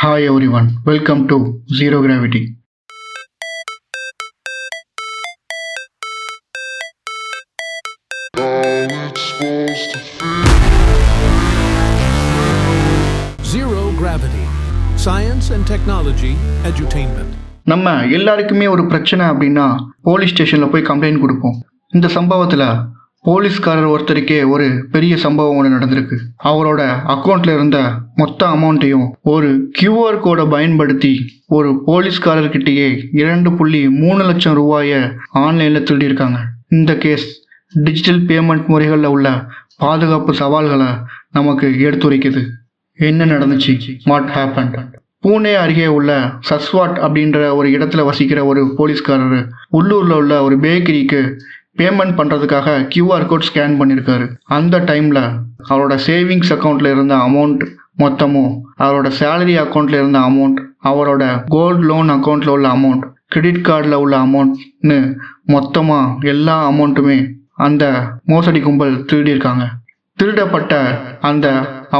Hi everyone, welcome to Zero Gravity. Zero Gravity. Science and Technology Edutainment. நம்ம எல்லாருக்குமே ஒரு பிரச்சனை அப்படின்னா போலீஸ் ஸ்டேஷனில் போய் கம்ப்ளைண்ட் கொடுப்போம். இந்த சம்பவத்தில் போலீஸ்காரர் ஒருத்தருக்கே ஒரு பெரிய சம்பவம் ஒன்று நடந்திருக்கு. அவரோட அக்கௌண்ட்ல இருந்த மொத்த அமௌண்ட்டையும் ஒரு QR கோடை பயன்படுத்தி ஒரு போலீஸ்காரர்கிட்டயே 2.3 லட்சம் ரூபாயை ஆன்லைனில் திருடியிருக்காங்க. இந்த கேஸ் டிஜிட்டல் பேமெண்ட் முறைகளில் உள்ள பாதுகாப்பு சவால்களை நமக்கு எடுத்துரைக்குது. என்ன நடந்துச்சு? What happen? பூனே அருகே உள்ள சஸ்வாட் அப்படின்ற ஒரு இடத்துல வசிக்கிற ஒரு போலீஸ்காரர் உள்ளூரில் உள்ள ஒரு பேக்கரிக்கு பேமெண்ட் பண்ணுறதுக்காக QR கோட் ஸ்கேன் பண்ணியிருக்காரு. அந்த டைமில் அவரோட சேவிங்ஸ் அக்கௌண்ட்டில் இருந்த அமௌண்ட் மொத்தமும், அவரோட சேலரி அக்கௌண்ட்டில் இருந்த அமௌண்ட், அவரோட கோல்டு லோன் அக்கௌண்ட்டில் உள்ள அமௌண்ட், கிரெடிட் கார்டில் உள்ள அமௌண்ட்னு மொத்தமாக எல்லா அமௌண்ட்டுமே அந்த மோசடி கும்பல் திருடியிருக்காங்க. திருடப்பட்ட அந்த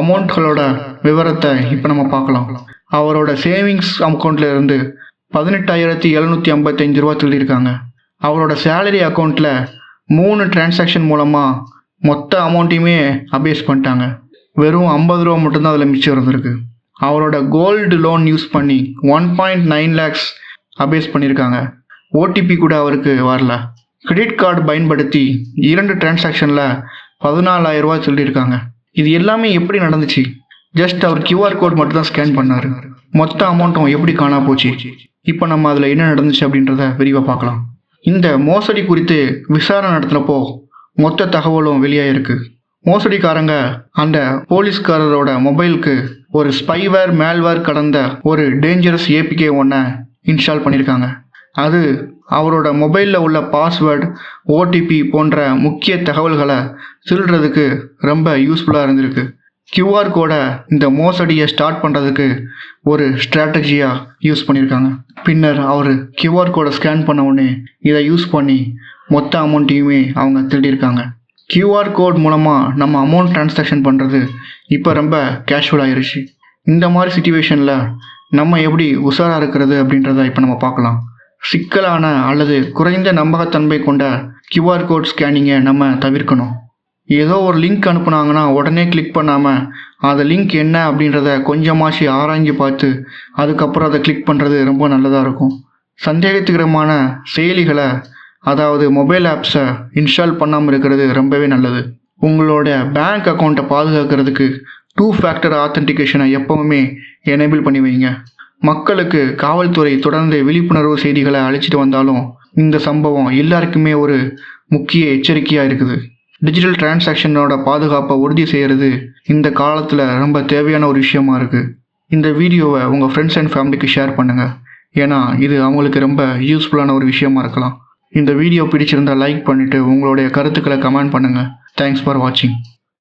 அமௌண்ட்களோட விவரத்தை இப்போ நம்ம பார்க்கலாம். அவரோட சேவிங்ஸ் அக்கௌண்ட்டில் இருந்து 18,755 ரூபா திருடியிருக்காங்க. அவரோட சேலரி அக்கௌண்ட்டில் 3 டிரான்சாக்ஷன் மூலமாக மொத்த அமௌண்ட்டையுமே அபேஸ் பண்ணிட்டாங்க. வெறும் 50 ரூபா மட்டும்தான் அதில் மிச்சம் இருந்திருக்கு. அவரோட கோல்டு லோன் யூஸ் பண்ணி 1.9 லேக்ஸ் அபேஸ் பண்ணியிருக்காங்க. OTP கூட அவருக்கு வரல. கிரெடிட் கார்டு பயன்படுத்தி 2 டிரான்சாக்ஷனில் 14,000 ரூபா சொல்லியிருக்காங்க. இது எல்லாமே எப்படி நடந்துச்சு? ஜஸ்ட் அவர் QR கோட் மட்டும் தான் ஸ்கேன் பண்ணார். மொத்த அமௌண்ட்டும் எப்படி காணா போச்சு? இப்போ நம்ம அதில் என்ன நடந்துச்சு அப்படின்றத விரிவாக பார்க்கலாம். இந்த மோசடி குறித்து விசாரணை நடத்துகிறப்போ மொத்த தகவலும் வெளியாயிருக்கு. மோசடிக்காரங்க அந்த போலீஸ்காரரோட மொபைலுக்கு ஒரு ஸ்பைவேர் மேல்வேர் கடந்த ஒரு டேஞ்சரஸ் APK ஒன்றை இன்ஸ்டால் பண்ணியிருக்காங்க. அது அவரோட மொபைலில் உள்ள பாஸ்வேர்டு, OTP போன்ற முக்கிய தகவல்களை திருடுறதுக்கு ரொம்ப யூஸ்ஃபுல்லாக இருந்திருக்கு. QR கோடை இந்த மோசடியை ஸ்டார்ட் பண்ணுறதுக்கு ஒரு ஸ்ட்ராட்டஜியாக யூஸ் பண்ணியிருக்காங்க. பின்னர் அவர் QR கோடை ஸ்கேன் பண்ண உடனே இதை யூஸ் பண்ணி மொத்த அமௌண்ட்டையுமே அவங்க திருடியிருக்காங்க. QR கோட் மூலமாக நம்ம அமௌண்ட் ட்ரான்சாக்ஷன் பண்ணுறது இப்போ ரொம்ப கேஷுவல் ஆயிடுச்சு. இந்த மாதிரி சுச்சுவேஷனில் நம்ம எப்படி உஷாராக இருக்கிறது அப்படின்றத இப்போ நம்ம பார்க்கலாம். சிக்கலான அல்லது குறைந்த நம்பகத்தன்மை கொண்ட QR கோட் ஸ்கேனிங்கை நம்ம தவிர்க்கணும். ஏதோ ஒரு லிங்க் அனுப்புனாங்கன்னா உடனே கிளிக் பண்ணாமல் அந்த லிங்க் என்ன அப்படின்றத கொஞ்சமாச்சு ஆராய்ஞ்சு பார்த்து அதுக்கப்புறம் அதை கிளிக் பண்ணுறது ரொம்ப நல்லதாக இருக்கும். சந்தேகத்துக்கிடமான செயலிகளை, அதாவது மொபைல் ஆப்ஸை இன்ஸ்டால் பண்ணாமல் இருக்கிறது ரொம்பவே நல்லது. உங்களோட பேங்க் அக்கௌண்ட்டை பாதுகாக்கிறதுக்கு 2 ஃபேக்டர் ஆத்தென்டிகேஷனை எப்போவுமே எனேபிள் பண்ணி வைங்க. மக்களுக்கு காவல்துறை தொடர்ந்து விழிப்புணர்வு செய்திகளை அழைச்சிட்டு வந்தாலும் இந்த சம்பவம் எல்லாருக்குமே ஒரு முக்கிய எச்சரிக்கையாக இருக்குது. டிஜிட்டல் டிரான்சாக்ஷனோட பாதுகாப்பை உறுதி செய்கிறது இந்த காலத்தில் ரொம்ப தேவையான ஒரு விஷயமா இருக்குது. இந்த வீடியோவை உங்கள் ஃப்ரெண்ட்ஸ் அண்ட் ஃபேமிலிக்கு ஷேர் பண்ணுங்கள். ஏன்னா இது அவங்களுக்கு ரொம்ப யூஸ்ஃபுல்லான ஒரு விஷயமா இருக்கலாம். இந்த வீடியோ பிடிச்சிருந்தால் லைக் பண்ணிவிட்டு உங்களுடைய கருத்துக்களை கமெண்ட் பண்ணுங்கள். தேங்க்ஸ் ஃபார் வாட்சிங்.